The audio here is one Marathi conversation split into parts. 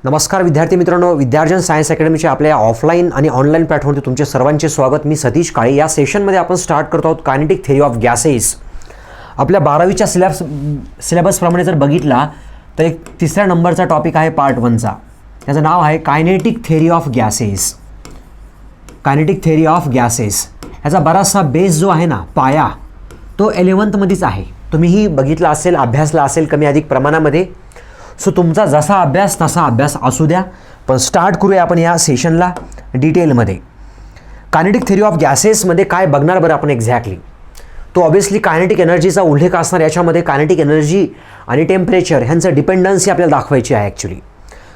नमस्कार विद्यार्थी मित्रांनो, विद्यार्जन सायन्स अकॅडमीच्या आपल्या ऑफलाईन आणि ऑनलाईन प्लॅटफॉर्मवरती तुमचे सर्वांचे स्वागत. मी सतीश काळे. या सेशनमध्ये आपण स्टार्ट करत आहोत कायनेटिक थेरी ऑफ गॅसेस. आपल्या 12वीच्या सिलेबसप्रमाणे जर बघितला तर एक तिसऱ्या नंबरचा टॉपिक आहे पार्ट 1चा. त्याचं नाव आहे kinetic theory of gases. Kinetic theory of gases ह्याचा बराचसा बेस जो आहे ना, पाया, तो 11thमध्येच आहे. तुम्हीही बघितला असेल, अभ्यासला असेल कमी अधिक प्रमाणामध्ये. सो तुमचा जसा अभ्यास तसा अभ्यास असू द्या, पण स्टार्ट करूया आपण या सेशनला डिटेलमध्ये. कायनेटिक थेरी ऑफ गॅसेसमध्ये काय बघणार बरं आपण एक्झॅक्टली, तो ऑब्वियसली कायनेटिक एनर्जीचा उल्लेख असणार. याच्यामध्ये कायनेटिक एनर्जी आणि टेम्परेचर ह्यांचं डिपेंडन्सी आपल्याला दाखवायची आहे ॲक्च्युली.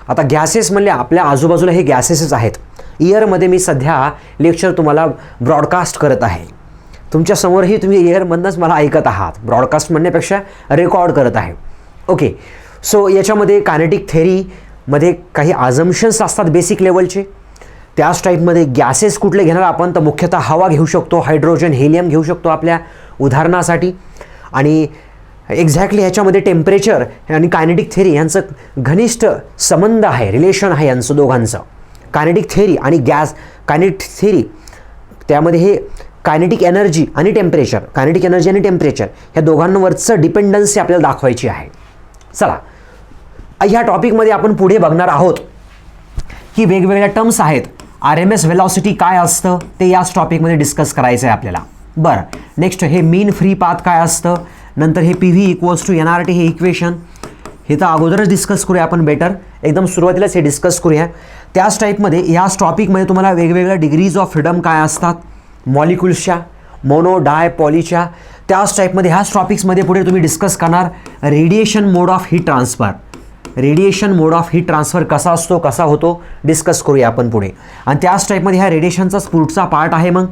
आता गॅसेस म्हणले आपल्या आजूबाजूला हे गॅसेसच आहेत. इयरमध्ये मी सध्या लेक्चर तुम्हाला ब्रॉडकास्ट करत आहे. तुमच्यासमोरही तुम्ही इयरमधनंच मला ऐकत आहात. ब्रॉडकास्ट म्हणण्यापेक्षा रेकॉर्ड करत आहे. ओके, सो याच्यामध्ये कायनेटिक थेरीमध्ये काही अझम्पशन्स असतात बेसिक लेवलचे. त्याच टाईपमध्ये गॅसेस कुठले घेणार आपण, तर मुख्यतः हवा घेऊ शकतो, हायड्रोजन, हेलियम घेऊ शकतो आपल्या उदाहरणासाठी. आणि एक्झॅक्टली ह्याच्यामध्ये टेम्परेचर आणि कायनेटिक थेरी यांचं घनिष्ठ संबंध आहे, रिलेशन आहे यांचं दोघांचं. कायनेटिक थेरी आणि कायनेटिक थेरी, त्यामध्ये हे कायनेटिक एनर्जी आणि टेम्परेचर, कायनेटिक एनर्जी आणि टेम्परेचर ह्या दोघांवरचं डिपेंडन्सी आपल्याला दाखवायची आहे. चला, ह्या टॉपिकमध्ये आपण पुढे बघणार आहोत की वेगवेगळ्या टर्म्स आहेत. RMS व्हेलॉसिटी काय असतं ते याच टॉपिकमध्ये डिस्कस करायचं आहे आपल्याला. बरं, नेक्स्ट हे मीन फ्री पाथ काय असतं. नंतर हे PV = NRT हे इक्वेशन, हे तर अगोदरच डिस्कस करूया आपण. बेटर एकदम सुरुवातीलाच हे डिस्कस करूया. त्याच टाईपमध्ये याच टॉपिकमध्ये तुम्हाला वेगवेगळ्या डिग्रीज ऑफ फ्रीडम काय असतात मॉलिक्युल्सच्या, मोनो, डाय, पॉलीच्या. त्याच टाईपमध्ये ह्याच टॉपिक्समध्ये पुढे तुम्ही डिस्कस करणार radiation mode of heat transfer. Radiation mode of heat transfer कसा असतो, कसा होतो, डिस्कस करूया आपण पुढे. आणि त्याच टाईपमध्ये ह्या रेडिएशनचाच पुढचा पार्ट आहे मग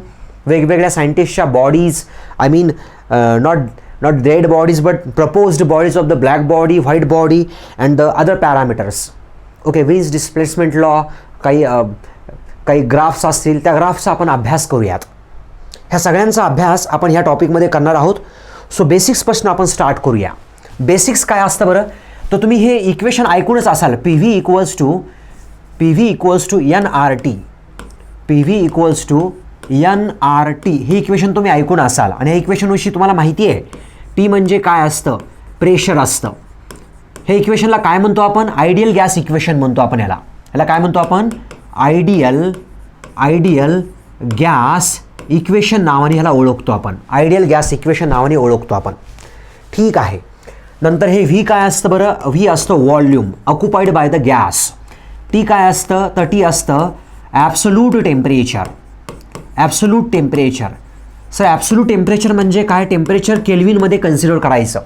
वेगवेगळ्या सायंटिस्टच्या bodies, I mean not dead bodies but proposed bodies of the black body, white body and the other parameters. Okay, Wien's displacement law, काही ग्राफ्स असतील, त्या ग्राफ्सचा आपण अभ्यास करूयात. ह्या सगळ्यांचा अभ्यास आपण ह्या टॉपिकमध्ये करणार आहोत. सो बेसिक्सपासून आपण स्टार्ट करूया. बेसिक्स काय असतं बरं, तर तुम्ही हे इक्वेशन ऐकूनच असाल. PV = NRT. PV = NRT हे इक्वेशन तुम्ही ऐकून असाल. आणि या इक्वेशनविषयी तुम्हाला माहिती आहे. T म्हणजे काय असतं, प्रेशर असतं. हे इक्वेशनला काय म्हणतो आपण, आयडियल गॅस इक्वेशन म्हणतो आपण. याला काय म्हणतो आपण, आयडियल गॅस इक्वेशन नावाने ह्याला ओळखतो आपण. आयडियल गॅस इक्वेशन नावाने ओळखतो आपण. ठीक आहे. नंतर हे V काय असतं बरं, V असतं volume occupied by the gas. T काय असतं, तर T असतं absolute temperature. Absolute temperature. Sir absolute temperature म्हणजे काय, टेम्परेचर केल्विनमध्ये कन्सिडर करायचं.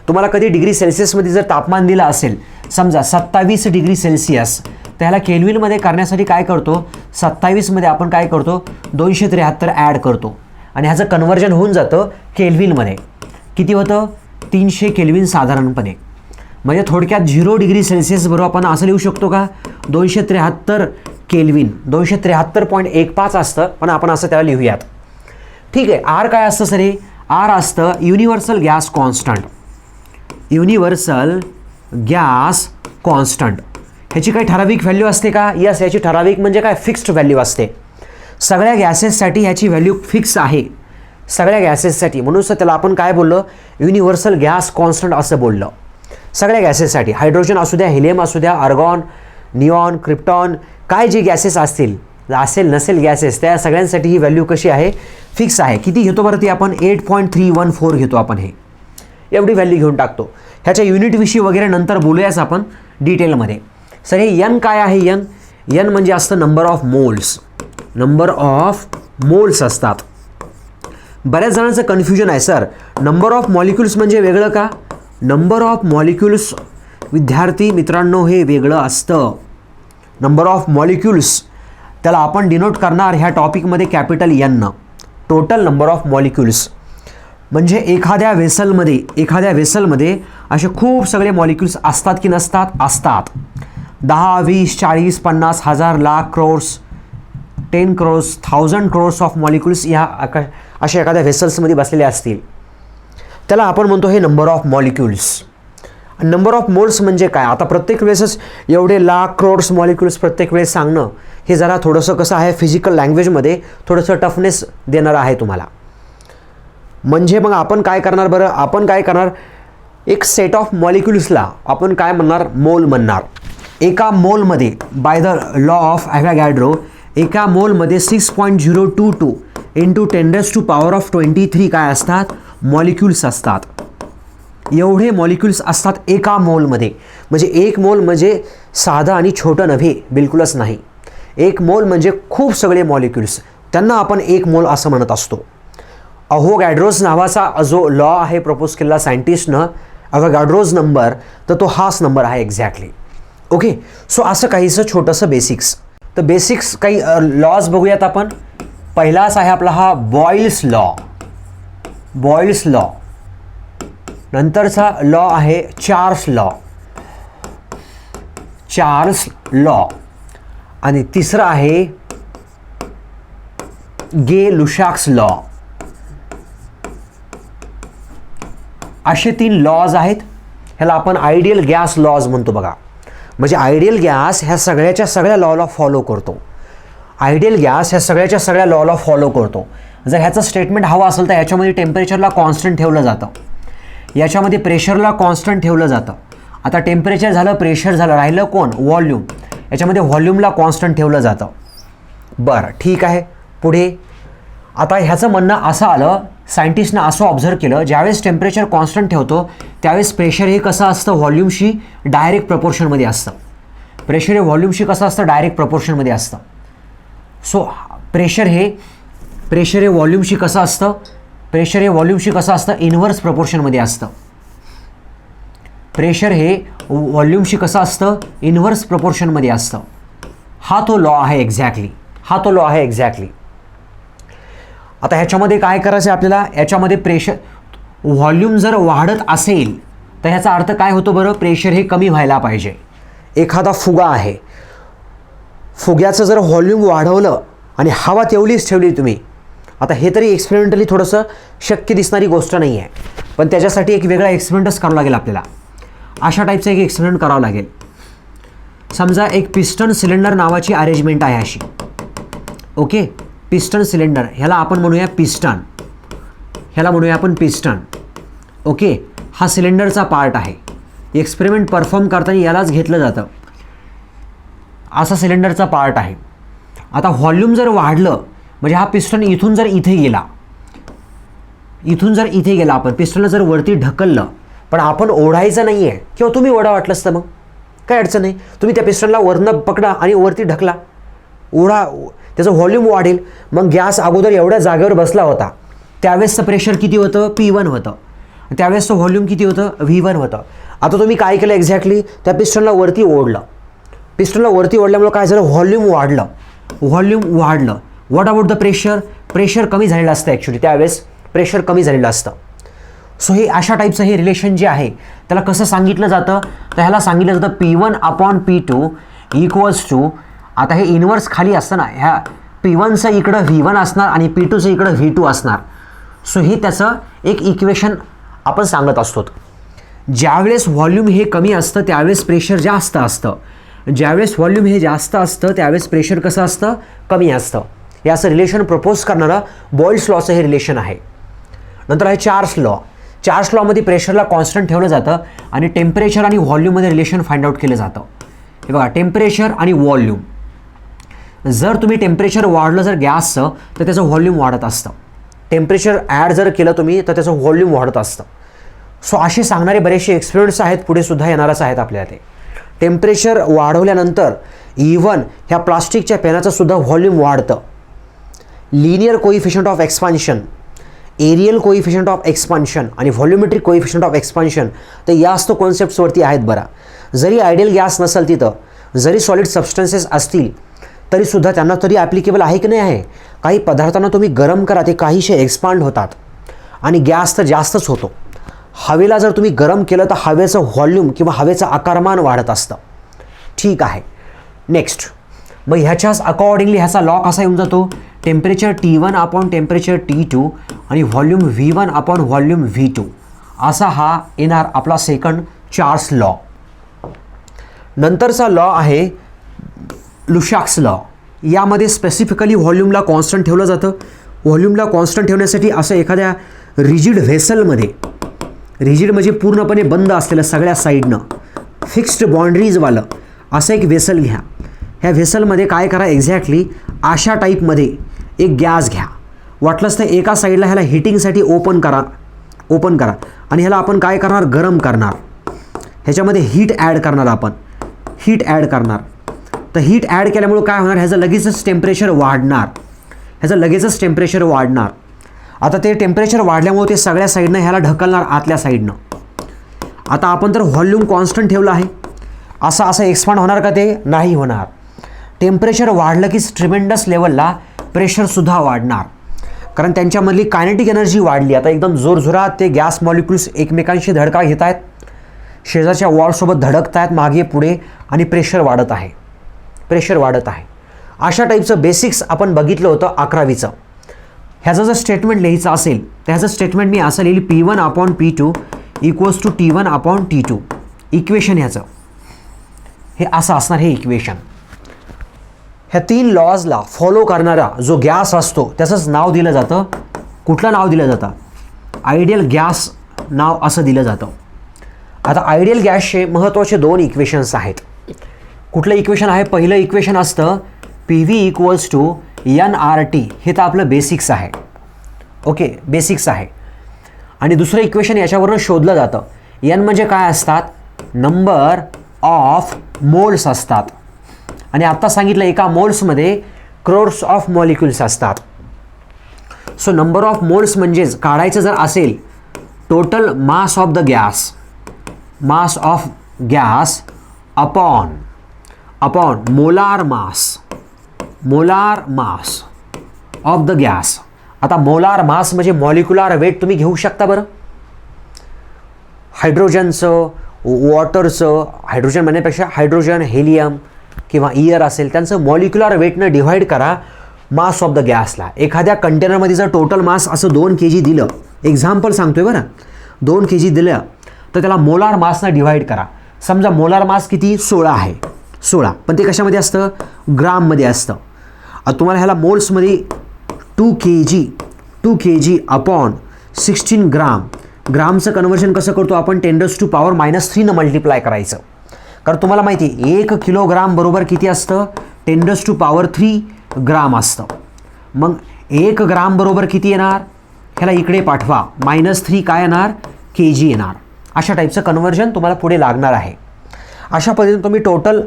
तुम्हाला कधी डिग्री सेल्सिअसमध्ये जर तापमान दिलं असेल, समजा 27 डिग्री सेल्सिअस, तर ह्याला केल्विनमध्ये करण्यासाठी काय करतो, 27मध्ये आपण काय करतो, 273 ॲड करतो आणि ह्याचं कन्व्हर्जन होऊन जातं केल्विनमध्ये. किती होतं, 300 केल्विन साधारणपणे. म्हणजे थोडक्यात 0 डिग्री सेल्सिअस बरोबर आपण असं लिहू शकतो का, 273 केल्विन. 273.15 असतं, पण आपण असं त्याला लिहूयात. ठीक आहे. R काय असतं सर, हे R असतं universal gas constant. Universal gas constant ह्याची काही ठराविक व्हॅल्यू असते का, यस, याची ठराविक म्हणजे काय, फिक्स्ड व्हॅल्यू असते. सगळ्या गॅसेससाठी ह्याची व्हॅल्यू फिक्स आहे, सगळ्या गॅसेससाठी. म्हणून त्याला आपण काय बोललो, युनिव्हर्सल गॅस कॉन्स्टंट असं बोललं. सगळ्या गॅसेससाठी, हायड्रोजन असू द्या, हेलियम असू द्या, आर्गॉन, निऑन, क्रिप्टॉन, काय जे गॅसेस असतील, नसेल गॅसेस, त्या सगळ्यांसाठी ही व्हॅल्यू कशी आहे, फिक्स आहे. किती घेतो बरं ती आपण, 8.314 घेतो आपण. हे एवढी व्हॅल्यू घेऊन टाकतो. ह्याच्या युनिटविषयी वगैरे नंतर बोलूयाच आपण डिटेलमध्ये. सर हे N काय आहे, N म्हणजे असतं number of moles. Number of moles असतात. बऱ्याच जणांचं कन्फ्युजन आहे, सर नंबर ऑफ मॉलिक्युल्स म्हणजे वेगळं का. नंबर ऑफ मॉलिक्युल्स विद्यार्थी मित्रांनो हे वेगळं असतं. नंबर ऑफ मॉलिक्युल्स त्याला आपण डिनोट करणार ह्या टॉपिकमध्ये capital N, total number of molecules. म्हणजे एखाद्या वेसलमध्ये असे खूप सगळे मॉलिक्युल्स असतात की नसतात, असतात. 10, 20, 40, 50, 1000, lakh, crores, 10 crores, 1000 crores of molecules ह्या अशा एखाद्या व्हेसल्समध्ये बसलेले असतील. त्याला आपण म्हणतो हे number of molecules. Number of moles म्हणजे काय, आता प्रत्येक वेळेसच एवढे लाख क्रोड्स मॉलिक्युल्स प्रत्येक वेळेस सांगणं हे जरा थोडंसं कसं आहे, फिजिकल लँग्वेजमध्ये थोडंसं टफनेस देणारं आहे तुम्हाला. म्हणजे मग आपण काय करणार बरं, आपण काय करणार, एक सेट ऑफ मॉलिक्युल्सला आपण काय म्हणणार, मोल म्हणणार. एका मोलमध्ये by the law of Avogadro एका मोलमध्ये 6.022 इंटू 10⁻23 काय असतात, मॉलिक्युल्स असतात. एवढे मॉलिक्युल्स असतात एका मोलमध्ये. म्हणजे एक मोल म्हणजे साधं आणि छोटं नव्हे, बिलकुलच नाही. एक मोल म्हणजे खूप सगळे मॉलिक्युल्स, त्यांना आपण एक मोल असं म्हणत असतो. अव्होगॅड्रोज नावाचा जो लॉ आहे प्रपोज केलेला सायंटिस्टनं, अव्होगॅड्रोज नंबर, तर तो हाच नंबर आहे एक्झॅक्टली. ओके, सो असं काहीसं छोटंसं बेसिक्स. तर बेसिक्स काही लॉज बघूयात आपण. पहिलाच आहे आपला हा बॉइल्स लॉ. Boyle's law. नंतरचा लॉ आहे चार्ल्स लॉ. Charles law. आणि तिसरा आहे गे-लुशाक्स लॉ. असे 3 लॉज आहेत. ह्याला आपण आयडियल गॅस लॉज म्हणतो बघा. म्हणजे आयडियल गॅस ह्या सगळ्याच्या सगळ्या लॉला फॉलो करतो. आयडियल गॅस ह्या सगळ्याच्या सगळ्या लॉला फॉलो करतो. जर ह्याचं स्टेटमेंट हवं असेल तर याच्यामध्ये टेम्परेचरला कॉन्स्टंट ठेवलं जातं, याच्यामध्ये प्रेशरला कॉन्स्टंट ठेवलं जातं. आता टेम्परेचर झालं, प्रेशर झालं, राहिलं कोण, व्हॉल्यूम. याच्यामध्ये व्हॉल्यूमला कॉन्स्टंट ठेवलं जातं. बरं, ठीक आहे. पुढे आता ह्याचं म्हणणं असं आलं, सायंटिस्टनं असं ऑब्झर्व केलं, ज्यावेळेस टेम्परेचर कॉन्स्टंट ठेवतो त्यावेळेस प्रेशर हे कसं असतं, व्हॉल्यूमशी डायरेक्ट प्रपोर्शनमध्ये असतं. प्रेशर हे व्हॉल्यूमशी कसं असतं, डायरेक्ट प्रपोर्शनमध्ये असतं. सो प्रेशर हे व्हॉल्यूमशी कसं असतं, प्रेशर हे व्हॉल्यूमशी कसं असतं, इनव्हर्स प्रपोर्शनमध्ये असतं. प्रेशर हे व्हॉल्यूमशी कसं असतं, इनव्हर्स प्रपोर्शनमध्ये असतं. हा तो लॉ आहे एक्झॅक्टली. हा तो लॉ आहे एक्झॅक्टली. आता ह्याच्यामध्ये काय करायचं आहे आपल्याला, याच्यामध्ये प्रेशर व्हॉल्यूम जर वाढत असेल तर ह्याचा अर्थ काय होतो बरं, प्रेशर हे कमी व्हायला पाहिजे. एखादा फुगा आहे, फुग्याचं जर व्हॉल्यूम वाढवलं आणि हवा तेवढीच ठेवली तुम्ही, आता हे तरी एक्सपेरिमेंटली थोडंसं शक्य दिसणारी गोष्ट नाही आहे, पण त्याच्यासाठी एक वेगळा एक्सपेरिमेंटच करावा लागेल आपल्याला. अशा टाईपचा एक एक्सपेरिमेंट करावं लागेल. समजा एक पिस्टन सिलेंडर नावाची अरेंजमेंट आहे अशी. ओके, पिस्टन सिलेंडर, ह्याला आपण म्हणूया पिस्टन, ह्याला म्हणूया आपण पिस्टन. ओके, हा सिलेंडरचा पार्ट आहे. एक्सपेरिमेंट परफॉर्म करताना यालाच घेतलं जातं. असा सिलेंडरचा पार्ट आहे. आता व्हॉल्यूम जर वाढलं म्हणजे हा पिस्टन इथून जर इथे गेला, आपण पिस्टनला जर वरती ढकललं, पण आपण ओढायचं नाही आहे, किंवा तुम्ही ओढा वाटलं असतं मग काय अडचण नाही, तुम्ही त्या पिस्टनला वरनं पकडा आणि वरती ढकला, ओढा, त्याचं व्हॉल्यूम वाढेल. मग गॅस अगोदर एवढ्या जागेवर बसला होता त्यावेळेसचं प्रेशर किती होतं, P1 होतं, त्यावेळेसचं व्हॉल्यूम किती होतं, V1 होतं. आता तुम्ही काय केलं एक्झॅक्टली, त्या पिस्टनला वरती ओढलं. पिस्टनला वरती ओढल्यामुळे काय झालं, व्हॉल्यूम वाढलं. What about the pressure, pressure कमी झालेलं असतं ॲक्च्युली, त्यावेळेस प्रेशर कमी झालेलं असतं. सो हे अशा टाईपचं हे रिलेशन जे आहे त्याला कसं सांगितलं जातं, तर ह्याला सांगितलं जातं P1/P2 इक्वल्स टू, आता हे इनवर्स खाली असतं ना, ह्या P1चं इकडं V1 असणार आणि P2चं इकडं V2 असणार. सो हे त्याचं एक इक्वेशन आपण सांगत असतो. ज्यावेळेस व्हॉल्यूम हे कमी असतं त्यावेळेस प्रेशर जास्त असतं, ज्यावेळेस व्हॉल्यूम हे जास्त असतं त्यावेळेस प्रेशर कसं असतं, कमी असतं. हे असं रिलेशन प्रपोज करणारं बॉइल्स लॉचं हे रिलेशन आहे. नंतर आहे चार्ल्स लॉ. चार्ल्स लॉमध्ये प्रेशरला कॉन्स्टंट ठेवलं जातं आणि टेम्परेचर आणि व्हॉल्यूममध्ये रिलेशन फाइंड आउट केलं जातं. हे बघा, टेम्परेचर आणि व्हॉल्यूम, जर तुम्ही टेम्परेचर वाढलं जर गॅसचं तर त्याचं व्हॉल्यूम वाढत असतं. टेम्परेचर ॲड जर केलं तुम्ही तर त्याचं व्हॉल्यूम वाढत असतं. सो असे सांगणारे बरेचसे एक्सपेरिमेंट्स आहेत, पुढे सुद्धा येणारच आहेत आपल्याला. ते टेम्परेचर वाढवल्यानंतर इव्हन ह्या प्लास्टिकच्या पेनाचं सुद्धा व्हॉल्यूम वाढतं. Linear coefficient of expansion, areal coefficient of expansion आणि व्हॉल्युमेट्रिक कोइफिशियंट ऑफ एक्सपान्शन, तर याच कॉन्सेप्ट्सवरती आहेत बरं. जरी आयडियल गॅस नसेल तिथं, जरी सॉलिड सबस्टन्सेस असतील तरीसुद्धा त्यांना तरी ॲप्लिकेबल आहे की नाही आहे. काही पदार्थांना तुम्ही गरम करा, ते काहीशे एक्सपांड होतात आणि गॅस तर जास्तच होतो. हवेला जर तुम्ही गरम केलं तर हवेचं व्हॉल्यूम किंवा हवेचं आकारमान वाढत असतं. ठीक आहे, नेक्स्ट. मग ह्याच्याच अकॉर्डिंगली ह्याचा लॉ कसा येऊन जातो, टेम्परेचर T1 टेम्परेचर T2 आणि व्हॉल्यूम V1 व्हॉल्यूम V2, असा हा येणार आपला सेकंड चार्ल्स लॉ. नंतरचा लॉ आहे लुशाक्स लॉ. यामध्ये स्पेसिफिकली व्हॉल्यूमला कॉन्स्टंट ठेवलं जातं. व्हॉल्यूमला कॉन्स्टंट ठेवण्यासाठी असं एखाद्या रिजिड व्हेसलमध्ये, रिजिड म्हणजे पूर्णपणे बंद असलेलं सगळ्या साईडनं फिक्स्ड बाउंड्रीजवालं असं एक व्हेसल घ्या. ह्या व्हेसलमध्ये काय करा, एक्झॅक्टली अशा टाईपमध्ये एक गॅस घ्या. वाटलंच तर एका साईडला ह्याला हिटिंगसाठी ओपन करा आणि ह्याला आपण काय करणार, गरम करणार. ह्याच्यामध्ये हीट ॲड करणार आपण, हीट ॲड करणार. तर हीट ॲड केल्यामुळे काय होणार, ह्याचं लगेचच टेम्परेचर वाढणार. आता ते टेम्परेचर वाढल्यामुळे ते सगळ्या साईडनं ह्याला ढकलणार आतल्या साईडनं. आता आपण तर व्हॉल्यूम कॉन्स्टंट ठेवलं आहे, असं एक्सपांड होणार का, ते नाही होणार. टेम्परेचर वाढलं की ट्रिमेंडस लेवलला प्रेशरसुद्धा वाढणार, कारण त्यांच्यामधली कायनेटिक एनर्जी वाढली. आता एकदम जोरजोरात ते गॅस मॉलिक्युल्स एकमेकांशी धडका घेत आहेत, शेजारच्या वॉलसोबत धडकत आहेत मागे पुढे, आणि प्रेशर वाढत आहे. अशा टाईपचं बेसिक्स आपण बघितलं होतं 11वीचं. ह्याचं जर स्टेटमेंट लिहायचं असेल तर ह्याचं स्टेटमेंट मी असं लिहिलं, P1/P2 = T1/T2. इक्वेशन ह्याचं हे असं असणार, हे इक्वेशन. ह्या 3 लॉजला फॉलो करणारा जो गॅस असतो त्याचंच नाव दिलं जातं. कुठलं नाव दिलं जातं, आयडियल गॅस नाव असं दिलं जातं. आता आयडियल गॅसचे महत्त्वाचे 2 इक्वेशन्स आहेत. कुठलं इक्वेशन आहे, पहिलं इक्वेशन असतं PV = nRT. हे तर आपलं बेसिक्स आहे, ओके, बेसिक्स आहे. आणि दुसरं इक्वेशन याच्यावरून शोधलं जातं. n म्हणजे काय असतात, नंबर ऑफ मोल्स असतात. आणि आत्ता सांगितलं एका मोल्समध्ये क्रोर्स ऑफ मॉलिक्युल्स असतात. सो नंबर ऑफ मोल्स म्हणजेच काढायचं जर असेल, total mass of the gas upon molar mass of the gas. आता मोलार मास म्हणजे मॉलिक्युलर वेट तुम्ही घेऊ शकता बरं. हायड्रोजनचं, वॉटरचं, हायड्रोजन म्हणण्यापेक्षा हायड्रोजन, हेलियम किंवा इयर असेल, त्यांचं मॉलिक्युलर वेटनं डिव्हाइड करा मास ऑफ द गॅसला. एखाद्या कंटेनरमध्ये जर टोटल मास असं 2 kg दिलं, एक्झाम्पल सांगतोय बरं, 2 kg दिलं तर त्याला मोलार मासनं डिव्हाइड करा. समजा मोलार मास किती, 16 आहे, 16, पण ते कशामध्ये असतं, ग्राममध्ये असतं. आता तुम्हाला ह्याला मोल्समध्ये 2 kg अपॉन 16 ग्राम. ग्रामचं कन्वर्जन कसं करतो आपण, 10⁻³ न मल्टिप्लाय करायचं. कारण तुम्हाला माहिती आहे 1 किलोग्राम बरोबर किती असतं, 10⁻³ ग्राम असतं. मग 1 ग्राम बरोबर किती येणार, ह्याला इकडे पाठवा, -3 काय येणार, kg येणार. अशा टाईपचं कन्वर्जन तुम्हाला पुढे लागणार आहे. अशा पद्धतीने तुम्ही टोटल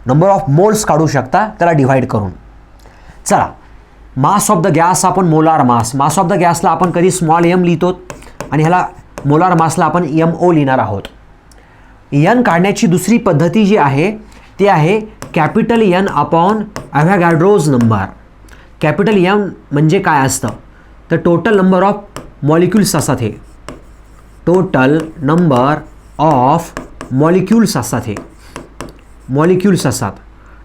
नंबर ऑफ मोल्स काढू शकता त्याला डिव्हाइड करून. चला, मास ऑफ द गॅस आपण मोलार मास ऑफ द गॅसला आपण कधी स्मॉल m लिहितो आणि ह्याला मोलार मासला आपण MO लिहिणार आहोत. n काढण्याची दुसरी पद्धती जी आहे ती आहे capital N upon Avogadro's number. Capital M म्हणजे काय असतं, तर टोटल नंबर ऑफ मॉलिक्युल्स असतात. हे टोटल नंबर ऑफ मॉलिक्युल्स असतात, हे मॉलिक्युल्स असतात.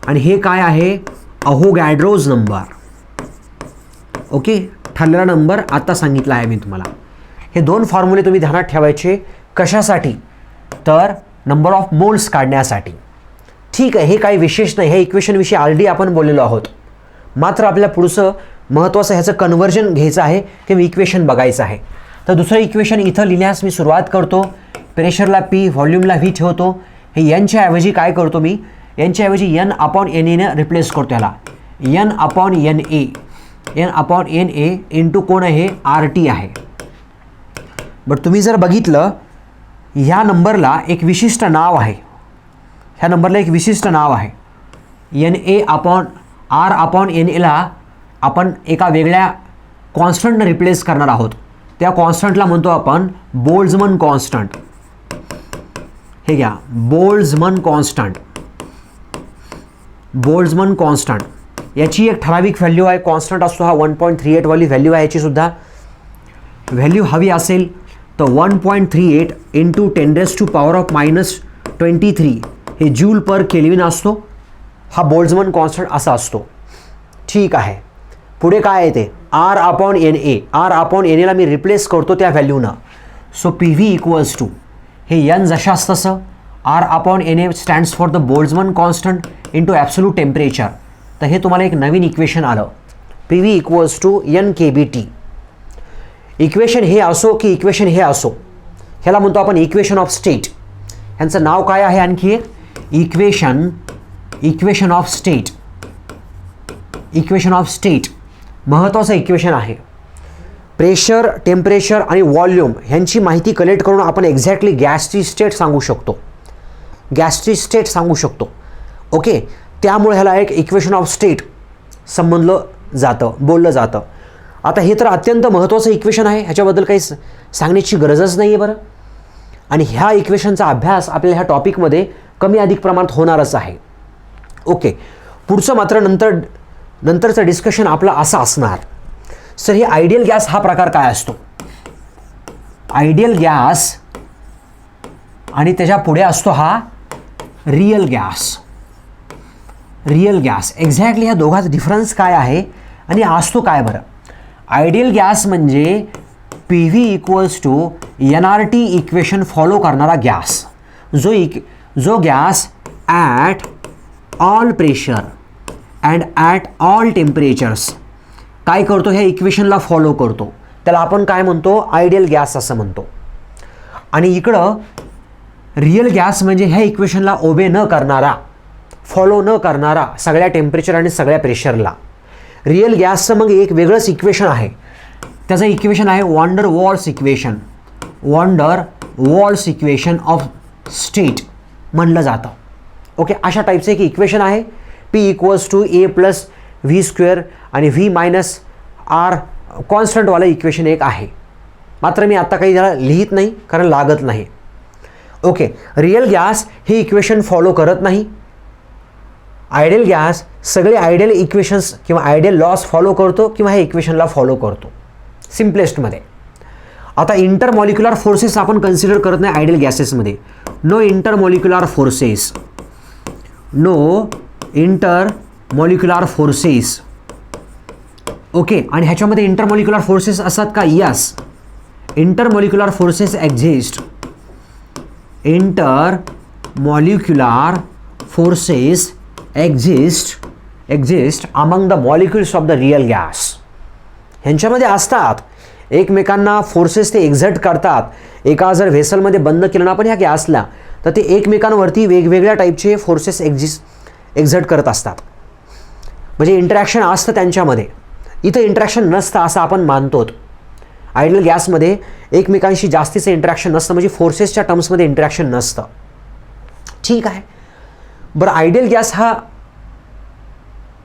आणि हे काय आहे, अव्होगॅड्रोज नंबर. ओके, ठरलेला नंबर आता सांगितला आहे मी तुम्हाला. हे 2 फॉर्म्युले तुम्ही ध्यानात ठेवायचे. कशासाठी, तर नंबर ऑफ मोल्स काढण्यासाठी. ठीक आहे, हे काही विशेष नाही, हे इक्वेशनविषयी ऑलरेडी आपण बोललेलो आहोत. मात्र आपल्याला पुढचं महत्त्वाचं ह्याचं कन्वर्जन घ्यायचं आहे किंवा इक्वेशन बघायचं आहे. तर दुसरं इक्वेशन इथं लिहिण्यास मी सुरुवात करतो. प्रेशरला P, व्हॉल्यूमला V ठेवतो. हे यांच्या ऐवजी काय करतो मी, यांच्या ऐवजी n/NA रिप्लेस करतो. ह्याला n/NA इंटू कोण आहे, RT आहे. बट तुम्ही जर बघितलं ह्या नंबरला एक विशिष्ट नाव आहे, NA/R/NA आपण एका वेगळ्या कॉन्स्टंटनं रिप्लेस करणार आहोत. त्या कॉन्स्टंटला म्हणतो आपण बोल्ट्झमन कॉन्स्टंट. हे घ्या, बोल्ट्झमन कॉन्स्टंट. याची एक ठराविक व्हॅल्यू आहे, कॉन्स्टंट असतो हा 1.38 वाली व्हॅल्यू आहे. याची सुद्धा व्हॅल्यू हवी असेल तर 1.38 इंटू 10⁻⁻23 हे जूल पर केल्विन असतो. हा बोल्ट्झमन कॉन्स्टंट असा असतो. ठीक आहे, पुढे काय येते, R/NA ला मी रिप्लेस करतो त्या व्हॅल्यूनं. सो PV = हे n जशास तसं R/Na stands for the Boltzmann constant into absolute temperature. तर हे तुम्हाला एक नवीन इक्वेशन आलं, PV equals to NkBT. Equation हे असो की इक्वेशन हे असो, ह्याला म्हणतो आपण इक्वेशन ऑफ स्टेट. ह्यांचं नाव काय आहे आणखी एक? Equation of state. Equation of state महत्त्वाचं इक्वेशन आहे. प्रेशर, टेम्परेचर आणि व्हॉल्यूम ह्यांची माहिती कलेक्ट करून आपण एक्झॅक्टली गॅसची स्टेट सांगू शकतो. गॅसची स्टेट सांगू शकतो. ओके, त्यामुळे ह्याला एक इक्वेशन ऑफ स्टेट संबंधलं जातं, बोललं जातं. आता हे तर अत्यंत महत्त्वाचं इक्वेशन आहे, ह्याच्याबद्दल काही सांगण्याची गरजच नाही आहे बरं. आणि ह्या इक्वेशनचा अभ्यास आपल्याला ह्या टॉपिकमध्ये कमी अधिक प्रमाणात होणारच आहे. ओके, पुढचं मात्र नंतरचं डिस्कशन आपलं असं असणार. सर हे आयडियल गॅस हा प्रकार काय असतो? आयडियल गॅस आणि त्याच्या पुढे असतो हा real gas. Real gas exactly ह्या दोघात डिफरन्स काय आहे आणि असतो काय बरं? आयडियल गॅस म्हणजे PV equals to NRT equation follow करणारा गॅस, जो gas at all pressure and at all temperatures काय करतो? ह्या इक्वेशनला फॉलो करतो. त्याला आपण काय म्हणतो? आयडियल गॅस असं म्हणतो. आणि इकडं रियल गॅस म्हणजे ह्या इक्वेशनला ओबे न करणारा, फॉलो न करणारा सगळ्या टेम्परेचर आणि सगळ्या प्रेशरला. रियल गॅसचं मग एक वेगळंच इक्वेशन आहे. त्याचं इक्वेशन आहे van der Waals equation of state म्हणलं जातं. ओके, अशा टाईपचं एक इक्वेशन आहे. P इक्वल्स टू A+V² आणि V-R कॉन्स्टंटवालं इक्वेशन एक आहे. मात्र मी आत्ता काही त्याला लिहित नाही कारण लागत नाही. ओके, रियल गॅस हे इक्वेशन फॉलो करत नाही. आयडियल गॅस सगळे आयडियल इक्वेशन्स किंवा आयडियल लॉस फॉलो करतो किंवा हे इक्वेशनला फॉलो करतो सिम्पलेस्टमध्ये. आता इंटरमॉलिक्युलर फोर्सेस आपण कन्सिडर करत नाही आयडियल गॅसेसमध्ये. No intermolecular forces. ओके, आणि ह्याच्यामध्ये इंटरमॉलिक्युलर फोर्सेस असतात का? Yes, intermolecular forces exist. Intermolecular forces exist among the molecules of the real gas. ह्यांच्यामध्ये असतात, एकमेकांना फोर्सेस ते एक्झर्ट करतात. एका जर व्हेसलमध्ये बंद केलं ना आपण ह्या गॅसला, तर ते एकमेकांवरती वेगवेगळ्या टाईपचे फोर्सेस एक्झर्ट करत असतात. म्हणजे इंटरॅक्शन असतं त्यांच्यामध्ये. इथं इंटरॅक्शन नसतं असं आपण मानतो. आयडियल गॅसमध्ये एकमेकांशी जास्तीचं इंटरॅक्शन नसतं, म्हणजे फोर्सेसच्या टर्म्समध्ये इंटरॅक्शन नसतं. ठीक आहे बरं, आयडियल गॅस हा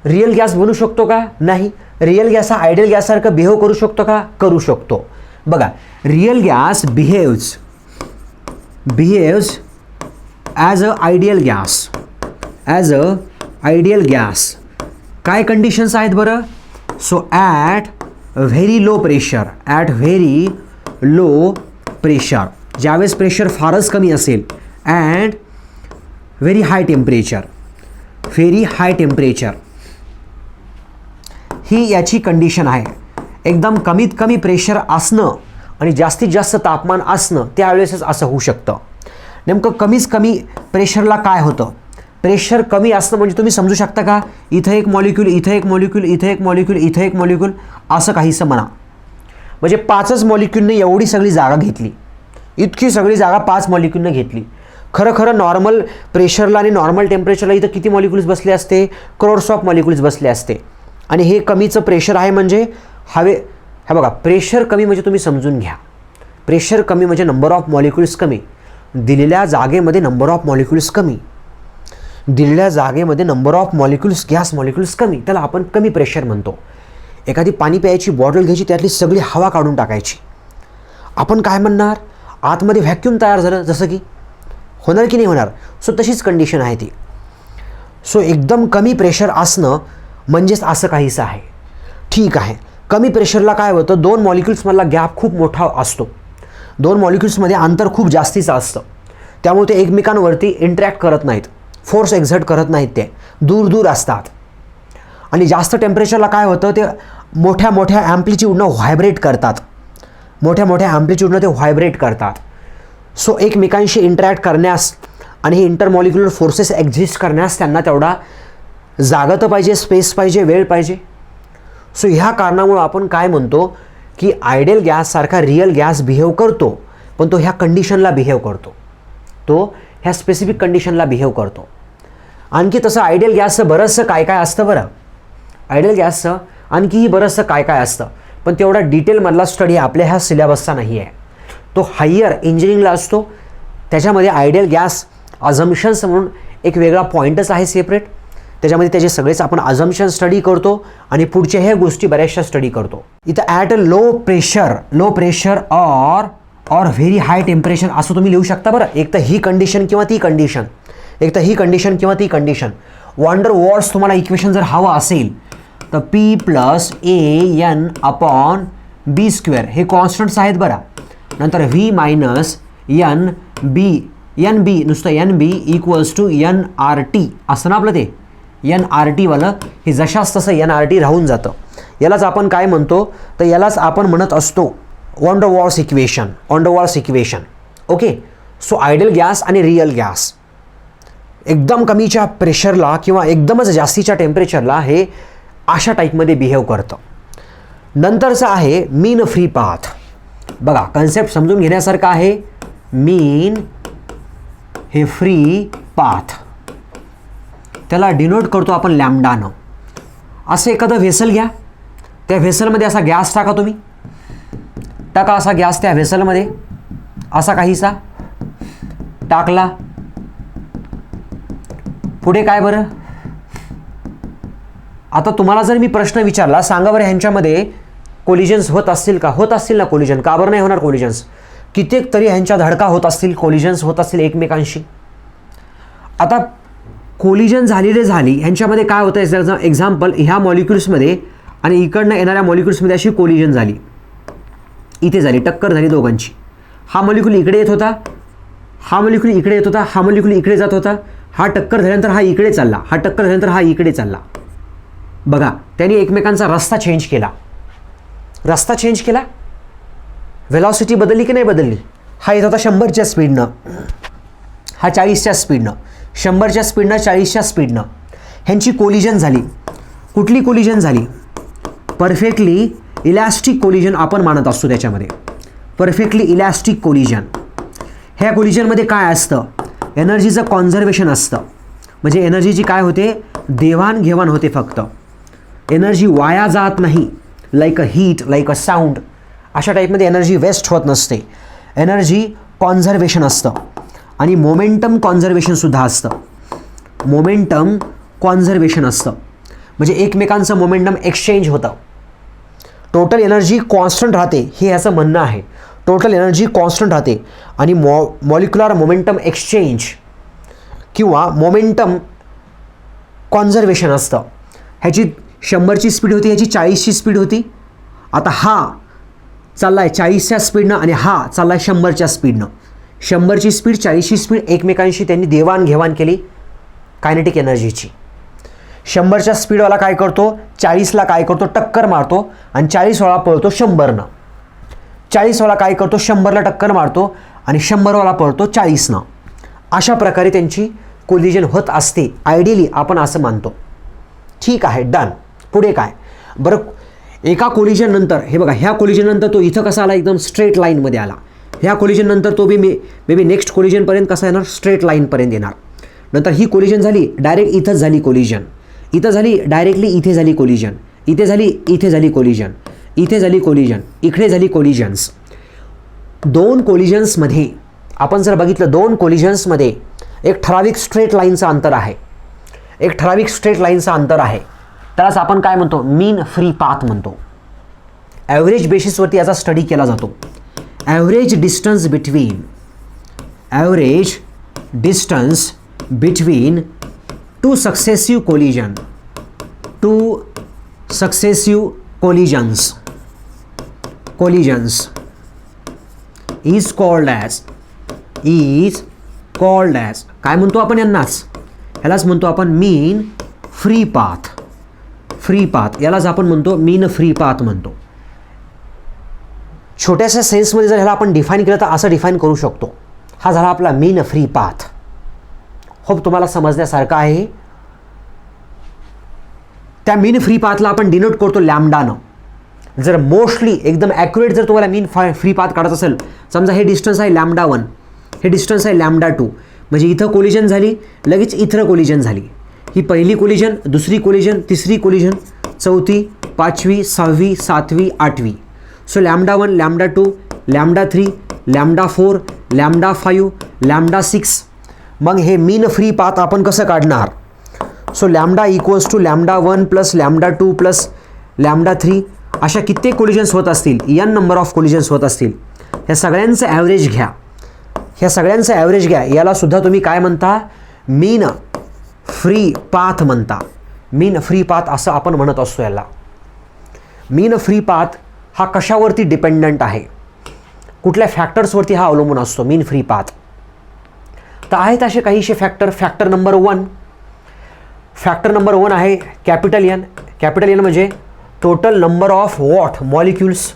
रियल गॅस बनू शकतो का? नाही. रियल गॅस हा आयडियल गॅससारखं बिहेव करू शकतो का? करू शकतो. बघा, real gas behaves as a ideal gas. काय कंडिशन्स आहेत बरं? So at very low pressure, ज्यावेळेस प्रेशर फारच कमी असेल, अँड व्हेरी हाय टेम्परेचर ही याची कंडिशन आहे. एकदम कमीत कमी प्रेशर असणं आणि जास्तीत जास्त तापमान असणं त्यावेळेसच असं होऊ शकतं. नेमकं कमीच कमी प्रेशरला काय होतं? प्रेशर कमी असणं म्हणजे तुम्ही समजू शकता का? इथं एक मॉलिक्यूल, इथं एक मॉलिक्यूल, इथं एक मॉलिक्यूल, इथं एक मॉलिक्यूल, असं काहीसं म्हणा. म्हणजे 5च मॉलिक्यूलने एवढी सगळी जागा घेतली. इतकी सगळी जागा 5 मॉलिक्यूलने घेतली. खरं नॉर्मल प्रेशरला आणि नॉर्मल टेम्परेचरला इथं किती मॉलिक्यूल्स बसले असते? क्रोड्स ऑफ मॉलिक्यूल्स बसले असते. आणि हे कमीचं प्रेशर आहे म्हणजे हे बघा, प्रेशर कमी म्हणजे तुम्ही समजून घ्या, प्रेशर कमी म्हणजे नंबर ऑफ मॉलिक्यूल्स कमी. दिलेल्या जागेमध्ये नंबर ऑफ मॉलिक्यूल्स कमी, दिलेल्या जागेमध्ये number of molecules gas molecules कमी, त्याला आपण कमी प्रेशर म्हणतो. एखादी पाणी प्यायची बॉटल घ्यायची, त्यातली सगळी हवा काढून टाकायची, आपण काय म्हणणार? आतमध्ये व्हॅक्यूम तयार झालं, जसं की होणार की नाही होणार? सो तशीच कंडिशन आहे ती. सो एकदम कमी प्रेशर असणं म्हणजेच असं काहीसं आहे. ठीक आहे, कमी प्रेशरला काय होतं? 2 मॉलिक्यूल्समधला गॅप खूप मोठा असतो, 2 मॉलिक्यूल्समध्ये अंतर खूप जास्तीचं असतं. त्यामुळे ते एकमेकांवरती इंटरॅक्ट करत नाहीत, फोर्स एक्झर्ट करत नाहीत, ते दूर दूर असतात. आणि जास्त टेम्परेचरला काय होतं? ते मोठ्या मोठ्या ॲम्प्लिट्यूडनं व्हायब्रेट करतात, सो एकमेकांशी इंटरॅक्ट करण्यास आणि हे इंटरमॉलिक्युलर फोर्सेस एक्झिस्ट करण्यास त्यांना तेवढा जागा तर पाहिजे, स्पेस पाहिजे, वेळ पाहिजे. सो ह्या कारणामुळं आपण काय म्हणतो की आयडियल गॅससारखा रिअल गॅस बिहेव करतो, पण तो ह्या कंडिशनला बिहेव करतो, तो ह्या स्पेसिफिक कंडिशनला बिहेव करतो. आणखी तसं आयडियल गॅसचं बरंचसं काय काय असतं बरं, आयडियल गॅसचं आणखीही बरंचसं काय काय असतं, पण तेवढा डिटेलमधला स्टडी आपल्या ह्या सिलेबसचा नाही आहे. तो हायर इंजिनिअरिंगला असतो. त्याच्यामध्ये आयडियल गॅस अझम्पशन्स म्हणून एक वेगळा पॉईंटच आहे सेपरेट. त्याच्यामध्ये त्याचे सगळेच आपण अझम्पशन स्टडी करतो आणि पुढच्या ह्या गोष्टी बऱ्याचशा स्टडी करतो. इथं at a low pressure or very high temperature असं तुम्ही लिहू शकता बरं. एक तर ही कंडिशन किंवा ती कंडिशन, एक तर ही कंडिशन किंवा ती कंडिशन. वॉन डर वॉल्स तुम्हाला इक्वेशन जर हवं असेल तर P+AN/B² हे कॉन्स्टंट्स आहेत बरं. नंतर V - NB नुसतं NB = nRT असं ना आपलं ते nRT वालं, हे जशास तसं nRT राहून जातं. यालाच आपण काय म्हणतो तर यालाच आपण म्हणत असतो van der Waals equation. Okay. So ideal gas आणि रिअल गॅस एकदम कमीच्या प्रेशरला किंवा एकदमच जास्तीच्या टेम्परेचरला हे अशा टाईपमध्ये बिहेव करतं. नंतरचं आहे मीन फ्री पाथ. बघा कन्सेप्ट समजून घेण्यासारखं आहे. मीन हे फ्री पाथ, त्याला डिनोट करतो आपण लॅम्डानं. असं एखादं व्हेसल घ्या, त्या व्हेसलमध्ये असा गॅस टाका, तुम्ही टाका असा गॅस त्या व्हेसलमध्ये, असा काहीसा टाकला. पुढे काय बरं, आता तुम्हाला जर मी प्रश्न विचारला, सांगा बरं ह्यांच्यामध्ये कोलिजन्स होत असतील का? होत असतील ना कोलिजन, का बरं नाही होणार कोलिजन्स? कित्येक तरी ह्यांच्या धडका होत असतील, कोलिजन्स होत असतील एकमेकांशी. आता कोलिजन झाली ह्यांच्यामध्ये काय होतं, एक्झाम्पल ह्या मॉलिक्युल्समध्ये आणि इकडनं येणाऱ्या मॉलिक्युल्समध्ये अशी कोलिजन झाली, इथे झाली, टक्कर झाली दोघांची. हा मॉलिक्यूल इकडे येत होता, हा मॉलिक्यूल इकडे येत होता, हा मॉलिक्यूल इकडे जात होता. हा टक्कर झाल्यानंतर हा इकडे चालला, हा टक्कर झाल्यानंतर हा इकडे चालला. बघा त्यांनी एकमेकांचा रस्ता चेंज केला, व्हेलॉसिटी बदलली की नाही बदलली? हा येत होता 100च्या स्पीडनं, हा 40च्या स्पीडनं, 100च्या स्पीडनं 40च्या स्पीडनं. ह्यांची कोलिजन झाली. कुठली कोलिजन झाली? परफेक्टली इलॅस्टिक कोलिजन आपण मानत असतो त्याच्यामध्ये, परफेक्टली इलॅस्टिक कोलिजन. ह्या कोलिजनमध्ये काय असतं? एनर्जीचं कॉन्झर्वेशन असतं. म्हणजे एनर्जीची काय होते? देवाणघेवाण होते. फक्त एनर्जी वाया जात नाही. Like a heat, like a sound, अशा टाईपमध्ये एनर्जी वेस्ट होत नसते. एनर्जी कॉन्झर्वेशन असतं आणि मोमेंटम कॉन्झर्वेशनसुद्धा असतं. मोमेंटम कॉन्झर्वेशन असतं म्हणजे एकमेकांचं मोमेंटम एक्सचेंज होतं. टोटल एनर्जी कॉन्स्टंट राहते हे याचं म्हणणं आहे. टोटल एनर्जी कॉन्स्टंट राहते आणि मॉलिक्युलर मोमेंटम एक्सचेंज किंवा मोमेंटम कॉन्झर्वेशन असतं. ह्याची 100ची स्पीड होती, ह्याची 40ची स्पीड होती. आता हा चालला आहे 40च्या स्पीडनं आणि हा चालला आहे 100च्या स्पीडनं. 100ची स्पीड 40ची स्पीड एकमेकांशी त्यांनी देवाणघेवाण केली कायनेटिक एनर्जीची. 100च्या स्पीडवाला काय करतो? 40ला काय करतो? टक्कर मारतो आणि 40वाला पळतो 100नं. 40वाला काय करतो? 100ला टक्कर मारतो आणि 100वाला पळतो 40नं. अशा प्रकारे त्यांची कोलिजन होत असते आयडियली, आपण असं मानतो. ठीक आहे, डन. पुढे काय बरं? एका कोलिजन नंतर हे बघा, ह्या कोलिजन नंतर तो इथं कसा आला? एकदम स्ट्रेट लाईनमध्ये आला. ह्या कोलिजन नंतर तो मे बी नेक्स्ट कोलिजनपर्यंत कसा येणार? स्ट्रेट लाईनपर्यंत येणार. नंतर ही कोलिजन झाली, डायरेक्ट इथंच झाली कोलिजन. इथं झाली, डायरेक्टली इथे झाली कोलिजन. इथे झाली, इथे झाली कोलिजन. इथे झाली कोलिजन, इकडे झाली कोलिजन्स. दोन कोलिजन्समध्ये आपण जर बघितलं, दोन कोलिजन्समध्ये एक ठराविक स्ट्रेट लाईनचं अंतर आहे. एक ठराविक स्ट्रेट लाईनचं अंतर आहे. त्यालाच आपण काय म्हणतो? मीन फ्री पाथ म्हणतो. ॲव्हरेज बेसिसवरती याचा स्टडी केला जातो. Average distance between two successive collisions is called as काय म्हणतो आपण यांनाच? ह्यालाच म्हणतो आपण मीन फ्री पाथ. यालाच आपण म्हणतो मीन फ्री पाथ म्हणतो. छोट्याशा सेन्समध्ये जर ह्याला आपण डिफाईन केलं तर असं डिफाईन करू शकतो. हा झाला आपला मीन फ्री पाथ. होप तुम्हाला समजण्यासारखं आहे. त्या मीन फ्री पाथला आपण डिनोट करतो लॅम्डानं. जर मोस्टली एकदम ॲक्युरेट जर तुम्हाला मीन फ्री पाथ काढायचं असेल, समजा हे डिस्टन्स आहे लॅम्डा 1, हे डिस्टन्स आहे लॅम्डा 2, म्हणजे इथं कोलिजन झाली, लगेच इथं कोलिजन झाली. ही पहिली कोलिजन, दुसरी कोलिजन, तिसरी कोलिजन, चौथी, पाचवी, सहावी, सातवी, आठवी. So lambda 1, lambda 2, lambda 3, lambda 4, lambda 5, lambda 6. मग हे मीन फ्री पाथ आपण कसं काढणार? So lambda equals to lambda 1 plus lambda 2 plus lambda 3. अशा कित्येक कोलिजन्स होत असतील, n नंबर ऑफ कोलिजन्स होत असतील. ह्या सगळ्यांचं ॲव्हरेज घ्या, ह्या सगळ्यांचं ॲव्हरेज घ्या. याला सुद्धा तुम्ही काय म्हणता? मीन फ्री पाथ म्हणता. मीन फ्री पाथ असं आपण म्हणत असतो याला. मीन फ्री पाथ हा कशावरती डिपेंडंट आहे? कुठल्या फॅक्टर्सवरती हा अवलंबून असतो मीन फ्री पाथ? तर आहेत असे काहीशे फॅक्टर. फॅक्टर नंबर 1 आहे कॅपिटल एन. कॅपिटल एन म्हणजे total number of what? Molecules.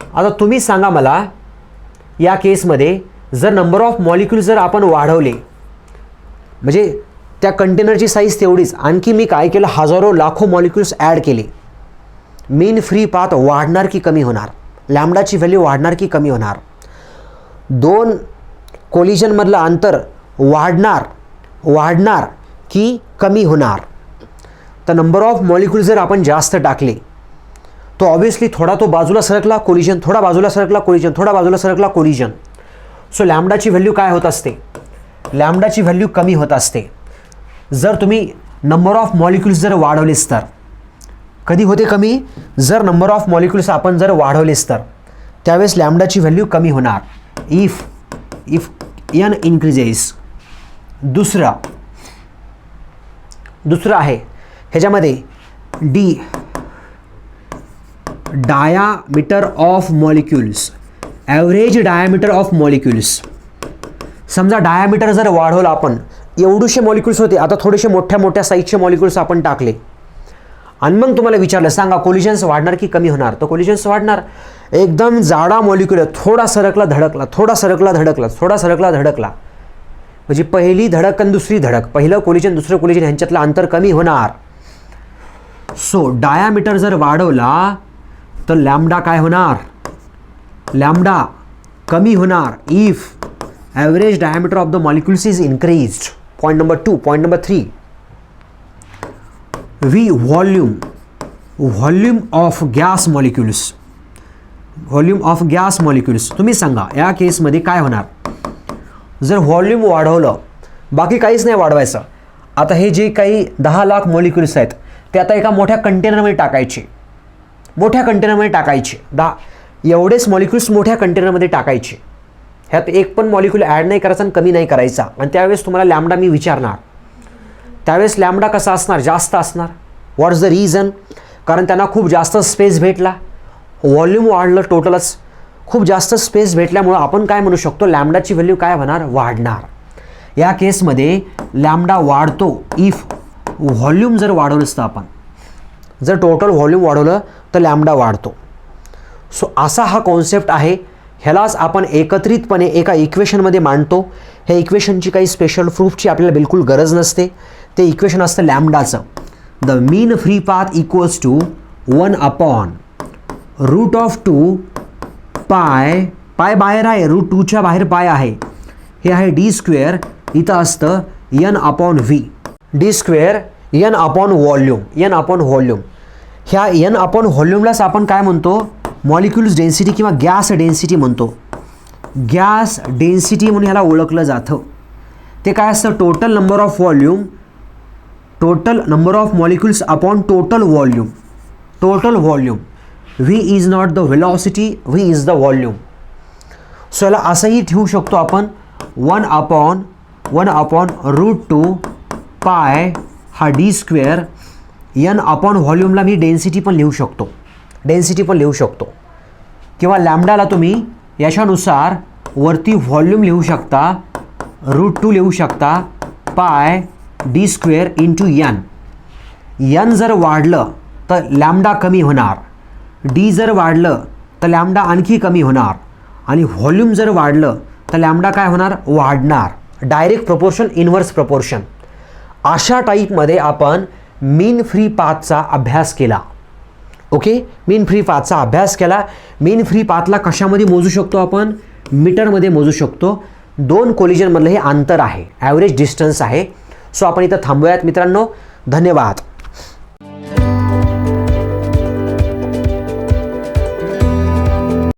आता तुम्ही सांगा मला, या केसमध्ये जर नंबर ऑफ मॉलिक्युल्स जर आपण वाढवले, म्हणजे त्या कंटेनरची साईज तेवढीच, आणखी मी काय केलं, हजारो लाखो मॉलिक्युल्स ॲड केले, मीन फ्री पाथ वाढणार की कमी होणार? लॅम्डाची व्हॅल्यू वाढणार की कमी होणार? दोन कोलिजनमधलं अंतर वाढणार की कमी होणार? तर नंबर ऑफ मॉलिक्युल्स जर आपण जास्त टाकले तो ऑब्वियसली थोडा तो बाजूला सरकला कोलिजन, थोडा बाजूला सरकला कोलिजन, थोडा बाजूला सरकला कोलिजन. सो लॅम्डाची व्हॅल्यू काय होत असते? लॅम्डाची व्हॅल्यू कमी होत असते. जर तुम्ही नंबर ऑफ मॉलिक्युल्स जर वाढवलेस तर. कधी होते कमी? जर नंबर ऑफ मॉलिक्युल्स आपण जर वाढवलेस तर त्यावेळेस लॅम्डाची व्हॅल्यू कमी होणार. If n increases. दुसरं आहे ह्याच्यामध्ये D, diameter of molecules, average diameter of molecules. समजा डायामीटर जर वाढवला आपण, एवढेसे मॉलिक्युल्स होते, आता थोडेसे मोठ्या साईजचे मॉलिक्युल्स आपण टाकले आणि मग तुम्हाला विचारलं सांगा कोलिजन्स वाढणार की कमी होणार? तर कोलिजन्स वाढणार. एकदम जाडा मॉलिक्युल, थोडा सरकला धडकला, थोडा सरकला धडकला, थोडा सरकला धडकला, म्हणजे पहिली धडक आणि दुसरी धडक, पहिलं कोलिजन दुसरं कोलिजन ह्यांच्यातलं अंतर कमी होणार. सो डायामीटर जर वाढवला तर लॅम्डा काय होणार? लॅम्डा कमी होणार. If average diameter of the molecules is increased. Point number 2. Point number 3, volume of gas molecules. Volume of gas molecules. तुम्ही सांगा या केसमध्ये काय होणार? जर व्हॉल्यूम वाढवलं, बाकी काहीच नाही वाढवायचं. आता हे जे काही 10 लाख मॉलिक्युल्स आहेत ते आता एका मोठ्या कंटेनरमध्ये टाकायचे, एवढेच मॉलिक्युल्स मोठ्या कंटेनरमध्ये टाकायचे. ह्यात एक पण मॉलिक्युल ॲड नाही करायचा आणि कमी नाही करायचा. आणि त्यावेळेस तुम्हाला लॅम्डा मी विचारणार, त्यावेळेस लॅम्डा कसा असणार? जास्त असणार. What is the reason? कारण त्यांना खूप जास्त स्पेस भेटला, व्हॉल्यूम वाढलं, टोटलच खूप जास्त स्पेस भेटल्यामुळं आपण काय म्हणू शकतो? लॅम्डाची व्हॅल्यू काय होणार? वाढणार. या केसमध्ये लॅम्डा वाढतो इफ व्हॉल्यूम जर वाढवलं असतं आपण, जर टोटल व्हॉल्यूम वाढवलं तर लॅम्डा वाढतो. सो असा हा कॉन्सेप्ट आहे. ह्यालाच आपण एकत्रितपणे एका इक्वेशनमध्ये मांडतो. ह्या इक्वेशनची काही स्पेशल प्रूफची आपल्याला बिलकुल गरज नसते. ते इक्वेशन असतं लॅम्डाचं. The mean free path equals to 1/√2 pi बाहेर आहे, √2च्या बाहेर पाय आहे, हे आहे d². इथं असतं n/v. d² n/व्हॉल्यूम. ह्या n/व्हॉल्यूमलाच आपण काय म्हणतो? मॉलिक्युल्स डेन्सिटी किंवा गॅस डेन्सिटी म्हणतो. गॅस डेन्सिटी म्हणून ह्याला ओळखलं जातं. ते काय असतं? Total number of volume, total number of molecules upon total volume. v is not the velocity, v is the volume. So याला असंही ठेवू शकतो आपण 1/√2 पाय हा d². n/व्हॉल्यूमला मी डेन्सिटी पण लिहू शकतो. किंवा लॅम्डाला तुम्ही याच्यानुसार वरती व्हॉल्यूम लिहू शकता, √2 लिहू शकता, पाय d² इंटू n. n जर वाढलं तर लॅम्डा कमी होणार, d जर वाढलं तर लॅम्डा आणखी कमी होणार, आणि व्हॉल्यूम जर वाढलं तर लॅम्डा काय होणार? वाढणार. डायरेक्ट प्रपोर्शन, इन्व्हर्स प्रपोर्शन, अशा टाईपमध्ये आपण मीन फ्री पाथचा अभ्यास केला. ओके, मीन फ्री पाथचा अभ्यास केला. मीन फ्री पाथला कशामध्ये मोजू शकतो आपण? मीटरमध्ये मोजू शकतो. दोन कोलिजनमधलं हे अंतर आहे, ॲव्हरेज डिस्टन्स आहे. सो आपण इथं थांबूयात मित्रांनो. धन्यवाद.